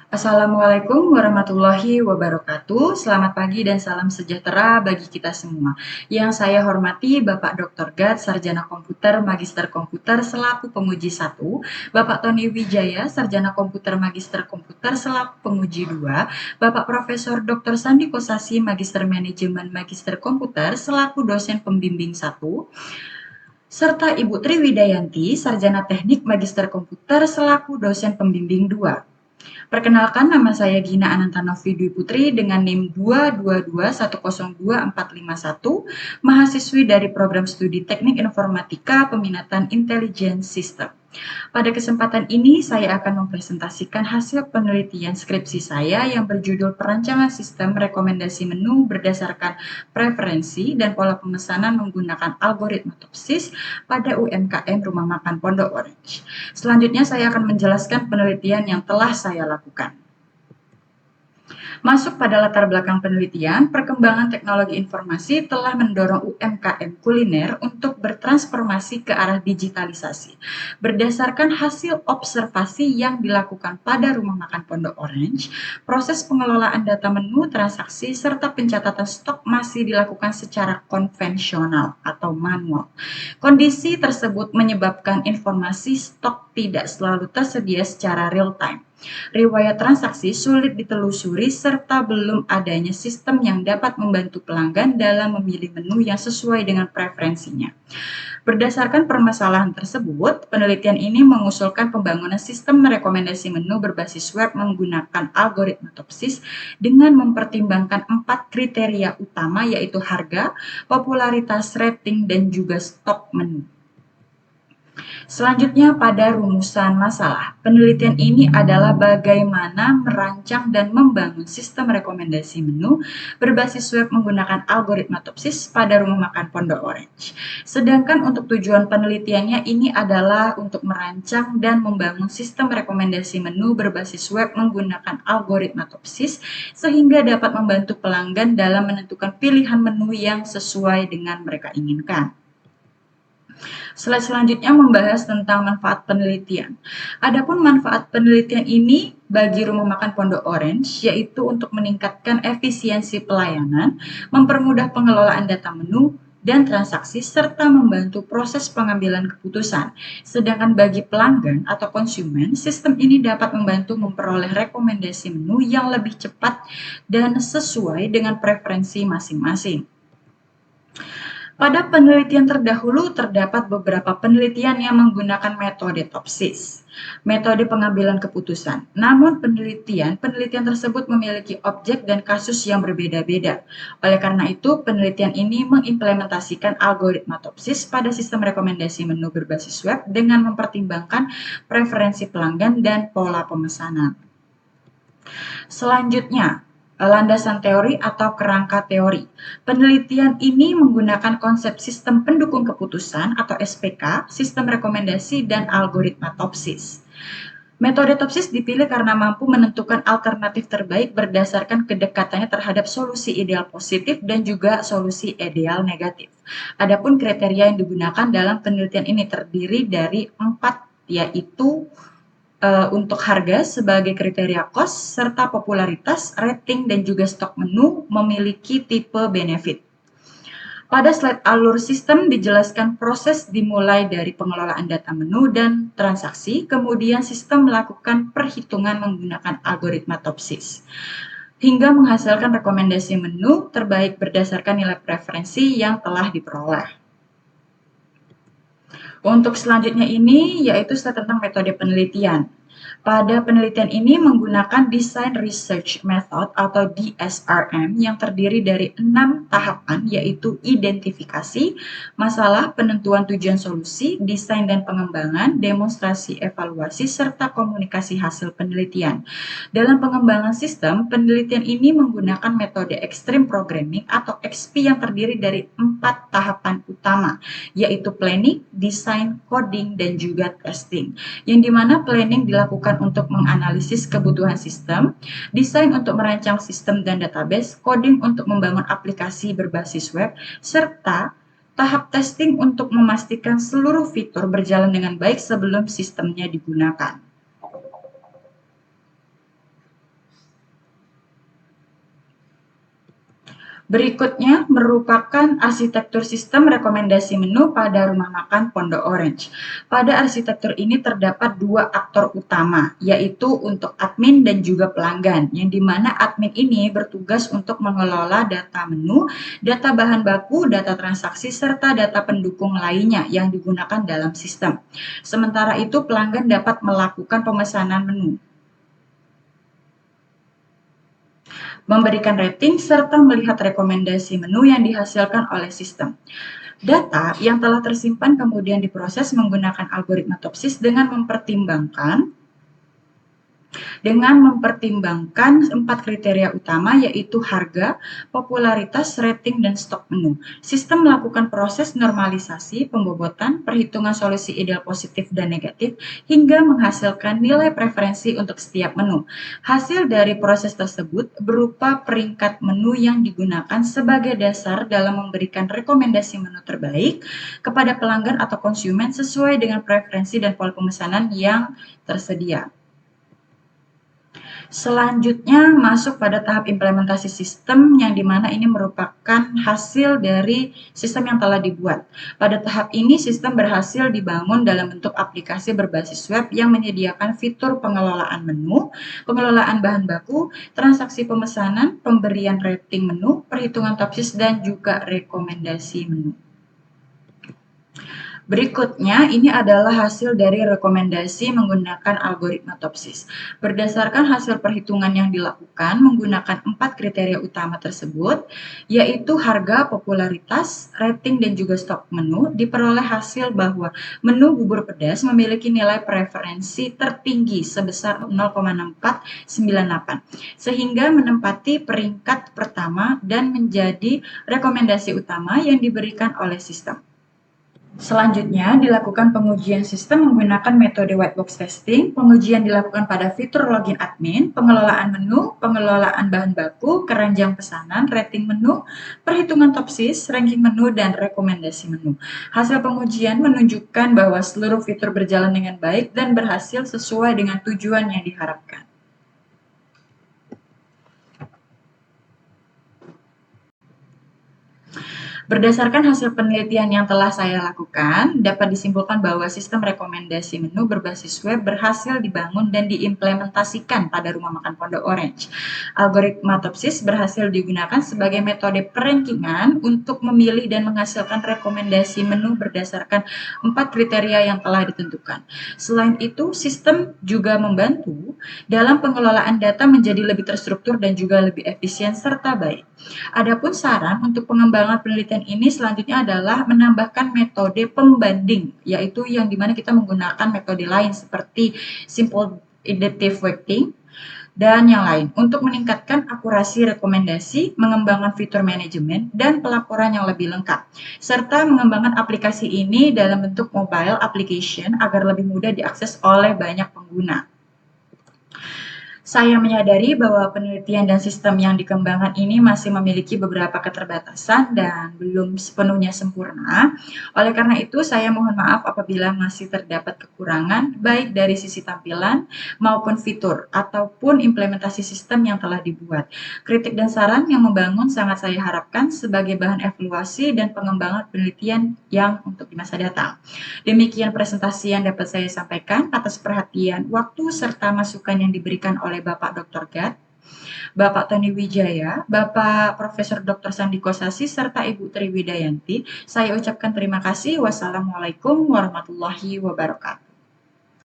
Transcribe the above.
Assalamualaikum warahmatullahi wabarakatuh. Selamat pagi dan salam sejahtera bagi kita semua. Yang saya hormati Bapak Dr. Gad, Sarjana Komputer, Magister Komputer selaku penguji 1, Bapak Tony Wijaya, Sarjana Komputer, Magister Komputer selaku penguji 2, Bapak Profesor Dr. Sandi Kosasi, Magister Manajemen, Magister Komputer selaku dosen pembimbing 1, serta Ibu Triwidayanti, Sarjana Teknik Magister Komputer selaku dosen pembimbing 2. Perkenalkan, nama saya Gina Anantanovi Dwi Putri dengan NIM 222102451, mahasiswi dari program studi Teknik Informatika Peminatan Intelligence System. Pada kesempatan ini, saya akan mempresentasikan hasil penelitian skripsi saya yang berjudul Perancangan Sistem Rekomendasi Menu berdasarkan preferensi dan pola pemesanan menggunakan algoritma TOPSIS pada UMKM Rumah Makan Pondok Orange. Selanjutnya, saya akan menjelaskan penelitian yang telah saya lakukan. Masuk pada latar belakang penelitian, perkembangan teknologi informasi telah mendorong UMKM kuliner untuk bertransformasi ke arah digitalisasi. Berdasarkan hasil observasi yang dilakukan pada Rumah Makan Pondok Orange, proses pengelolaan data menu, transaksi, serta pencatatan stok masih dilakukan secara konvensional atau manual. Kondisi tersebut menyebabkan informasi stok tidak selalu tersedia secara real-time. Riwayat transaksi sulit ditelusuri serta belum adanya sistem yang dapat membantu pelanggan dalam memilih menu yang sesuai dengan preferensinya. Berdasarkan permasalahan tersebut, penelitian ini mengusulkan pembangunan sistem rekomendasi menu berbasis web menggunakan algoritma TOPSIS dengan mempertimbangkan 4 kriteria utama, yaitu harga, popularitas, rating, dan juga stok menu. Selanjutnya, pada rumusan masalah. Penelitian ini adalah bagaimana merancang dan membangun sistem rekomendasi menu berbasis web menggunakan algoritma TOPSIS pada Rumah Makan Pondok Orange. Sedangkan untuk tujuan penelitiannya ini adalah untuk merancang dan membangun sistem rekomendasi menu berbasis web menggunakan algoritma TOPSIS sehingga dapat membantu pelanggan dalam menentukan pilihan menu yang sesuai dengan mereka inginkan. Slide selanjutnya membahas tentang manfaat penelitian. Adapun manfaat penelitian ini bagi Rumah Makan Pondok Orange yaitu untuk meningkatkan efisiensi pelayanan, mempermudah pengelolaan data menu dan transaksi, serta membantu proses pengambilan keputusan. Sedangkan bagi pelanggan atau konsumen, sistem ini dapat membantu memperoleh rekomendasi menu yang lebih cepat dan sesuai dengan preferensi masing-masing. Pada penelitian terdahulu, terdapat beberapa penelitian yang menggunakan metode TOPSIS, metode pengambilan keputusan. Namun penelitian tersebut memiliki objek dan kasus yang berbeda-beda. Oleh karena itu, penelitian ini mengimplementasikan algoritma TOPSIS pada sistem rekomendasi menu berbasis web dengan mempertimbangkan preferensi pelanggan dan pola pemesanan. Selanjutnya, landasan teori atau kerangka teori. Penelitian ini menggunakan konsep sistem pendukung keputusan atau SPK, sistem rekomendasi, dan algoritma TOPSIS. Metode TOPSIS dipilih karena mampu menentukan alternatif terbaik berdasarkan kedekatannya terhadap solusi ideal positif dan juga solusi ideal negatif. Adapun kriteria yang digunakan dalam penelitian ini terdiri dari 4, yaitu untuk harga sebagai kriteria cost, serta popularitas, rating, dan juga stok menu memiliki tipe benefit. Pada slide alur sistem dijelaskan proses dimulai dari pengelolaan data menu dan transaksi, kemudian sistem melakukan perhitungan menggunakan algoritma TOPSIS, hingga menghasilkan rekomendasi menu terbaik berdasarkan nilai preferensi yang telah diperoleh. Untuk selanjutnya ini yaitu slide tentang metode penelitian. Pada penelitian ini menggunakan Design Research Method atau DSRM yang terdiri dari 6 tahapan, yaitu identifikasi, masalah, penentuan tujuan solusi, desain dan pengembangan, demonstrasi evaluasi, serta komunikasi hasil penelitian. Dalam pengembangan sistem, penelitian ini menggunakan metode Extreme Programming atau XP yang terdiri dari 4 tahapan utama, yaitu planning, desain, coding, dan juga testing. Yang dimana planning dilakukan untuk menganalisis kebutuhan sistem, desain untuk merancang sistem dan database, coding untuk membangun aplikasi berbasis web, serta tahap testing untuk memastikan seluruh fitur berjalan dengan baik sebelum sistemnya digunakan. Berikutnya merupakan arsitektur sistem rekomendasi menu pada rumah makan Pondok Orange. Pada arsitektur ini terdapat dua aktor utama, yaitu untuk admin dan juga pelanggan, yang dimana admin ini bertugas untuk mengelola data menu, data bahan baku, data transaksi, serta data pendukung lainnya yang digunakan dalam sistem. Sementara itu pelanggan dapat melakukan pemesanan menu, memberikan rating, serta melihat rekomendasi menu yang dihasilkan oleh sistem. Data yang telah tersimpan kemudian diproses menggunakan algoritma Topsys dengan mempertimbangkan 4 kriteria utama, yaitu harga, popularitas, rating, dan stok menu. Sistem melakukan proses normalisasi, pembobotan, perhitungan solusi ideal positif dan negatif, hingga menghasilkan nilai preferensi untuk setiap menu. Hasil dari proses tersebut berupa peringkat menu yang digunakan sebagai dasar dalam memberikan rekomendasi menu terbaik kepada pelanggan atau konsumen sesuai dengan preferensi dan pola pemesanan yang tersedia. Selanjutnya masuk pada tahap implementasi sistem yang dimana ini merupakan hasil dari sistem yang telah dibuat. Pada tahap ini sistem berhasil dibangun dalam bentuk aplikasi berbasis web yang menyediakan fitur pengelolaan menu, pengelolaan bahan baku, transaksi pemesanan, pemberian rating menu, perhitungan Topsys, dan juga rekomendasi menu. Berikutnya, ini adalah hasil dari rekomendasi menggunakan algoritma Topsys. Berdasarkan hasil perhitungan yang dilakukan menggunakan 4 kriteria utama tersebut, yaitu harga, popularitas, rating, dan juga stok menu, diperoleh hasil bahwa menu bubur pedas memiliki nilai preferensi tertinggi sebesar 0,6498, sehingga menempati peringkat pertama dan menjadi rekomendasi utama yang diberikan oleh sistem. Selanjutnya, dilakukan pengujian sistem menggunakan metode white box testing. Pengujian dilakukan pada fitur login admin, pengelolaan menu, pengelolaan bahan baku, keranjang pesanan, rating menu, perhitungan Topsys, ranking menu, dan rekomendasi menu. Hasil pengujian menunjukkan bahwa seluruh fitur berjalan dengan baik dan berhasil sesuai dengan tujuan yang diharapkan. Berdasarkan hasil penelitian yang telah saya lakukan, dapat disimpulkan bahwa sistem rekomendasi menu berbasis web berhasil dibangun dan diimplementasikan pada rumah makan Pondok Orange. Algoritma Topsys berhasil digunakan sebagai metode perankingan untuk memilih dan menghasilkan rekomendasi menu berdasarkan 4 kriteria yang telah ditentukan. Selain itu, sistem juga membantu dalam pengelolaan data menjadi lebih terstruktur dan juga lebih efisien serta baik. Adapun saran untuk pengembangan penelitian ini selanjutnya adalah menambahkan metode pembanding, yaitu yang dimana kita menggunakan metode lain seperti simple adaptive weighting dan yang lain untuk meningkatkan akurasi rekomendasi, mengembangkan fitur manajemen, dan pelaporan yang lebih lengkap, serta mengembangkan aplikasi ini dalam bentuk mobile application agar lebih mudah diakses oleh banyak pengguna. Saya menyadari bahwa penelitian dan sistem yang dikembangkan ini masih memiliki beberapa keterbatasan dan belum sepenuhnya sempurna. Oleh karena itu, saya mohon maaf apabila masih terdapat kekurangan, baik dari sisi tampilan maupun fitur, ataupun implementasi sistem yang telah dibuat. Kritik dan saran yang membangun sangat saya harapkan sebagai bahan evaluasi dan pengembangan penelitian yang untuk di masa datang. Demikian presentasi yang dapat saya sampaikan. Atas perhatian, waktu, serta masukan yang diberikan oleh Bapak Dr. Gat, Bapak Tony Wijaya, Bapak Profesor Dr. Sandiko Sasi, serta Ibu Tri Widayanti. Saya ucapkan terima kasih. Wassalamualaikum warahmatullahi wabarakatuh.